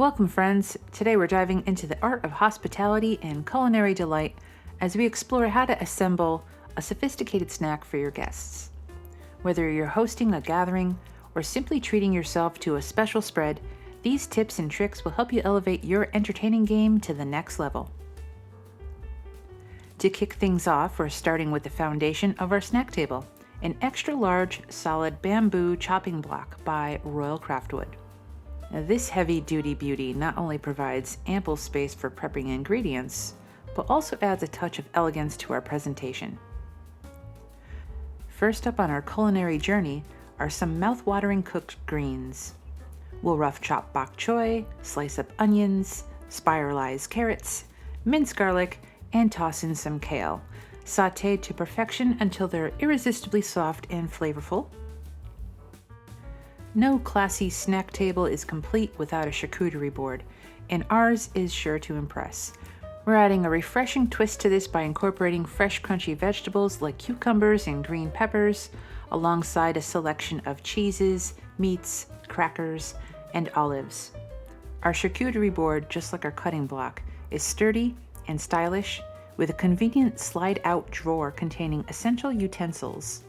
Welcome, friends. Today we're diving into the art of hospitality and culinary delight as we explore how to assemble a sophisticated snack for your guests. Whether you're hosting a gathering or simply treating yourself to a special spread, these tips and tricks will help you elevate your entertaining game to the next level. To kick things off, we're starting with the foundation of our snack table, an extra large solid bamboo chopping block by Royal Craft Wood. Now, this heavy-duty beauty not only provides ample space for prepping ingredients, but also adds a touch of elegance to our presentation. First up on our culinary journey are some mouth-watering cooked greens. We'll rough chop bok choy, slice up onions, spiralize carrots, mince garlic, and toss in some kale, sautéed to perfection until they're irresistibly soft and flavorful. No classy snack table is complete without a charcuterie board, and ours is sure to impress. We're adding a refreshing twist to this by incorporating fresh crunchy vegetables like cucumbers and green peppers, alongside a selection of cheeses, meats, crackers, and olives. Our charcuterie board, just like our cutting block, is sturdy and stylish, with a convenient slide-out drawer containing essential utensils.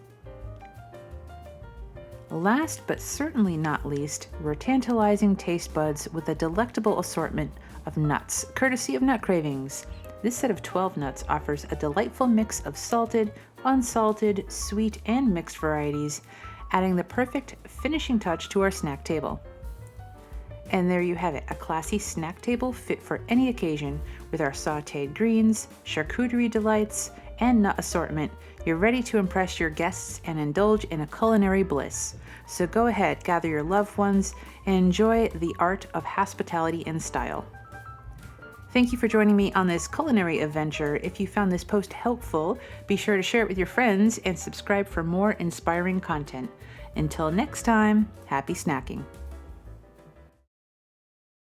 Last but certainly not least, we're tantalizing taste buds with a delectable assortment of nuts, courtesy of Nut Cravings. This set of 12 nuts offers a delightful mix of salted, unsalted, sweet, and mixed varieties, adding the perfect finishing touch to our snack table. And there you have it, a classy snack table fit for any occasion with our sautéed greens, charcuterie delights, and nut assortment. You're ready to impress your guests and indulge in a culinary bliss. So go ahead, gather your loved ones, and enjoy the art of hospitality in style. Thank you for joining me on this culinary adventure. If you found this post helpful, be sure to share it with your friends and subscribe for more inspiring content. Until next time, happy snacking.